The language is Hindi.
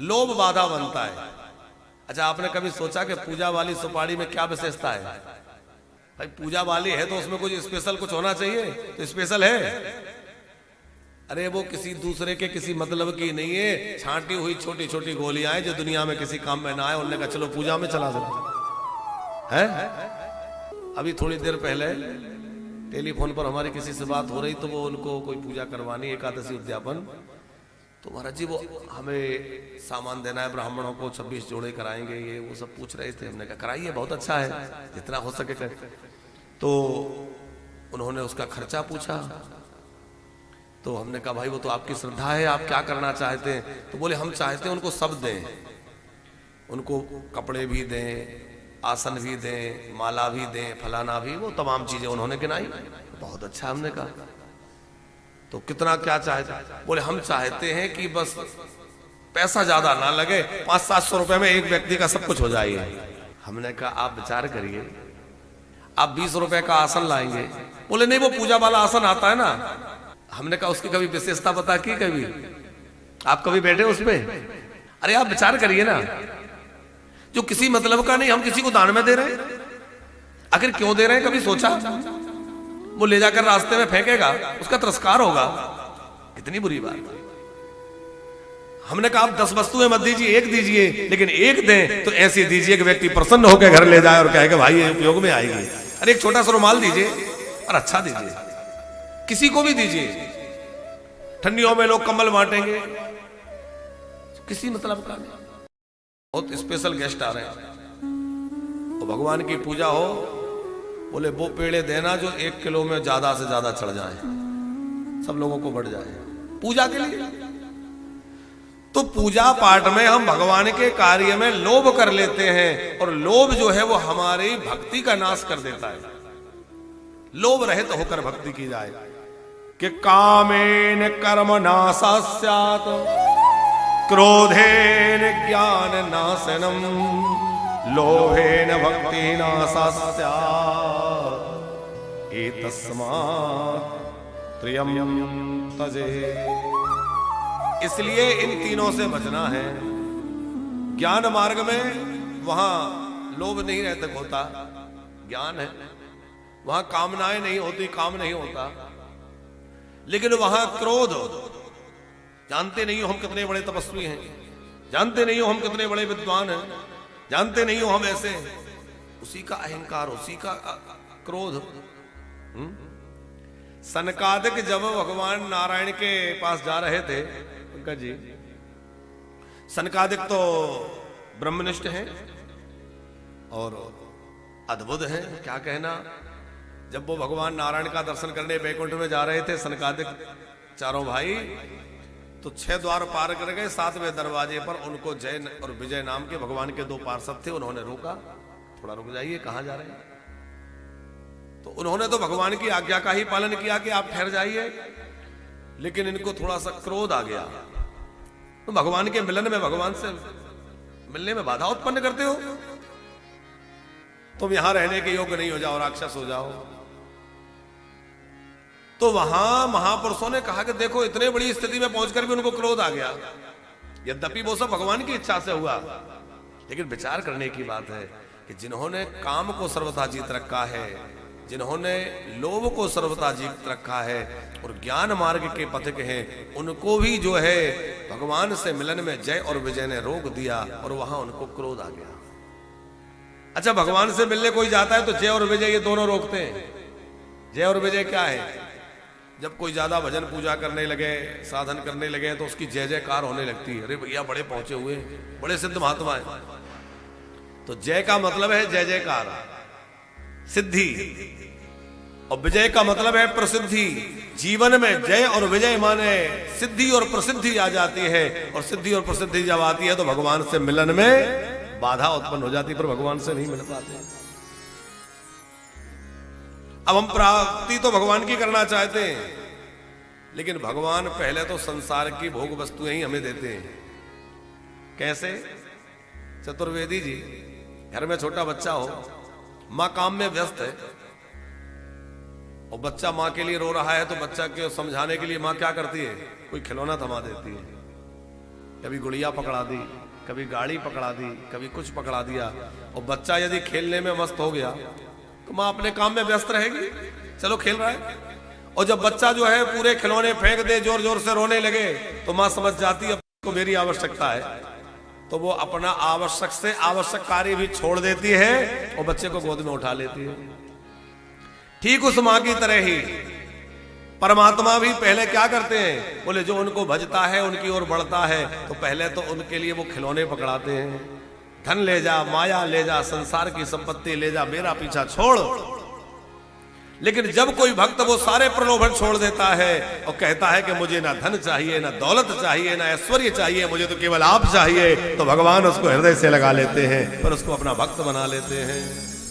लोभ बाधा बनता है। अच्छा, आपने कभी सोचा कि पूजा वाली सुपारी में क्या विशेषता है? भाई पूजा वाली है तो उसमें कुछ स्पेशल कुछ होना चाहिए, तो स्पेशल है? अरे वो किसी दूसरे के किसी मतलब की नहीं है, छांटी हुई छोटी छोटी गोलियां हैं जो दुनिया में किसी काम में ना आए, उन्होंने कहा चलो पूजा में चला सकते है। अभी थोड़ी देर पहले टेलीफोन पर हमारी किसी से बात हो रही, तो वो उनको कोई पूजा करवानी, एकादशी उद्यापन, तो महाराज जी वो हमें सामान देना है, ब्राह्मणों को 26 जोड़े कराएंगे, ये वो सब पूछ रहे थे। हमने कहा कराइए, बहुत अच्छा है, जितना हो सके कर। तो उन्होंने उसका खर्चा पूछा, तो हमने कहा भाई वो तो आपकी श्रद्धा है, आप क्या करना चाहते हैं? तो बोले हम चाहते हैं उनको सब दें, उनको कपड़े भी दें, आसन भी दें, माला भी दें, फलाना भी, वो तमाम चीजें उन्होंने गिनाई। बहुत अच्छा, हमने कहा तो कितना क्या चाहते? बोले हम चाहते हैं कि बस पैसा ज्यादा ना लगे, 500-700 रुपए में एक व्यक्ति का सब कुछ हो जाए। हमने कहा आप विचार करिए, आप 20 रुपए का आसन लाएंगे? बोले नहीं, वो पूजा वाला आसन आता है ना। हमने कहा उसकी कभी विशेषता पता की? कभी आप कभी बैठे उस पे? अरे आप विचार करिए ना, जो किसी मतलब का नहीं, हम किसी को दान में दे रहे हैं, आखिर क्यों दे रहे हैं? कभी सोचा? वो ले जाकर रास्ते में फेंकेगा, उसका तिरस्कार होगा, कितनी बुरी बात। हमने कहा आप 10 वस्तुएं मत दीजिए, एक दीजिए, लेकिन एक दें तो ऐसी दीजिए कि व्यक्ति प्रसन्न होकर घर ले जाए और कहेगा भाई ये उपयोग में आएगी। अरे एक छोटा सा रुमाल दीजिए और अच्छा दीजिए, किसी को भी दीजिए। ठंडियों में लोग कंबल बांटेंगे, किसी मतलब का नहीं। बहुत स्पेशल गेस्ट आ रहे हैं, तो भगवान की पूजा हो, बोले वो पेड़े देना जो 1 किलो में ज्यादा से ज्यादा चढ़ जाए, सब लोगों को बढ़ जाए पूजा के लिए। तो पूजा पाठ में हम भगवान के कार्य में लोभ कर लेते हैं, और लोभ जो है वो हमारी भक्ति का नाश कर देता है। लोभ रहित तो होकर भक्ति की जाए कि कामेन कर्म नाशा स्यात्, क्रोधेन ज्ञान नाशनम, लोभेन भक्ति नाशा स्यात्, एतस्मात् त्र्यं त्यजेत्। इसलिए इन तीनों से बचना है। ज्ञान मार्ग में वहां लोभ नहीं रहता होता, ज्ञान है, वहां कामनाएं नहीं होती, काम नहीं होता। लेकिन वहां क्रोध, जानते नहीं हो हम कितने बड़े तपस्वी हैं, जानते नहीं हो हम कितने बड़े विद्वान हैं, जानते नहीं हो हम ऐसे, उसी का अहंकार, उसी का क्रोध। सनकादिक जब भगवान नारायण के पास जा रहे थे, पंकज जी, सनकादिक तो ब्रह्मनिष्ठ हैं और अद्भुत हैं, क्या कहना। जब वो भगवान नारायण का दर्शन करने बैकुंठ में जा रहे थे सनकादिक चारों भाई, तो 6 द्वार पार कर गए, 7वें दरवाजे पर उनको जय और विजय नाम के भगवान के 2 पार्षद थे, उन्होंने रोका, थोड़ा रुक जाइए, कहां जा रहे हैं? तो उन्होंने तो भगवान की आज्ञा का ही पालन किया कि आप ठहर जाइए, लेकिन इनको थोड़ा सा क्रोध आ गया। तो भगवान के मिलन में, भगवान से मिलने में बाधा उत्पन्न करते हो, तुम यहां रहने के योग्य नहीं हो, जाओ राक्षस हो जाओ। तो वहां महापुरुषों ने कहा कि देखो इतने बड़ी स्थिति में पहुंचकर भी उनको क्रोध आ गया, यद्यपि वो सब भगवान की इच्छा से हुआ। लेकिन विचार करने की बात है कि जिन्होंने काम को सर्वथा जीत रखा है, जिन्होंने लोभ को सर्वथा जीत रखा है और ज्ञान मार्ग के पथिक हैं, उनको भी जो है भगवान से मिलन में जय और विजय ने रोक दिया और वहां उनको क्रोध आ गया। अच्छा, भगवान से मिलने कोई जाता है तो जय और विजय ये दोनों रोकते हैं। जय और विजय क्या है? जब कोई ज्यादा भजन पूजा करने लगे, साधन करने लगे, तो उसकी जय जयकार होने लगती है, अरे भैया बड़े पहुंचे हुए, बड़े सिद्ध महात्मा है। तो जय का मतलब है जय जयकार, सिद्धि, और विजय का मतलब है प्रसिद्धि। जीवन में जय और विजय माने सिद्धि और प्रसिद्धि आ जाती है, और सिद्धि और प्रसिद्धि जब आती है तो भगवान से मिलन में बाधा उत्पन्न हो जाती, पर भगवान से नहीं मिल पाते। अब हम प्राप्ति तो भगवान की करना चाहते हैं, लेकिन भगवान पहले तो संसार की भोग वस्तुएं ही हमें देते हैं। कैसे? चतुर्वेदी जी, घर में छोटा बच्चा हो, मां काम में व्यस्त है और बच्चा मां के लिए रो रहा है, तो बच्चा को समझाने के लिए मां क्या करती है? कोई खिलौना थमा देती है। कभी गुड़िया पकड़ा दी, कभी गाड़ी पकड़ा दी, कभी कुछ पकड़ा दिया। और बच्चा यदि खेलने में मस्त हो गया तो माँ अपने काम में व्यस्त रहेगी, चलो खेल रहा है। और जब बच्चा जो है पूरे खिलौने फेंक दे, जोर जोर से रोने लगे, तो माँ समझ जाती है अब को मेरी आवश्यकता है, तो वो अपना आवश्यक से आवश्यक कार्य भी छोड़ देती है और बच्चे को गोद में उठा लेती है। ठीक उस माँ की तरह ही परमात्मा भी पहले क्या करते हैं, बोले जो उनको भजता है, उनकी ओर बढ़ता है, तो पहले तो उनके लिए वो खिलौने पकड़ाते हैं, धन ले जा, माया ले जा, संसार की संपत्ति ले जा, मेरा पीछा छोड़। लेकिन जब कोई भक्त वो सारे प्रलोभन छोड़ देता है और कहता है कि मुझे ना धन चाहिए, ना दौलत चाहिए, ना ऐश्वर्य चाहिए, मुझे तो केवल आप चाहिए, तो भगवान उसको हृदय से लगा लेते हैं, पर उसको अपना भक्त बना लेते हैं।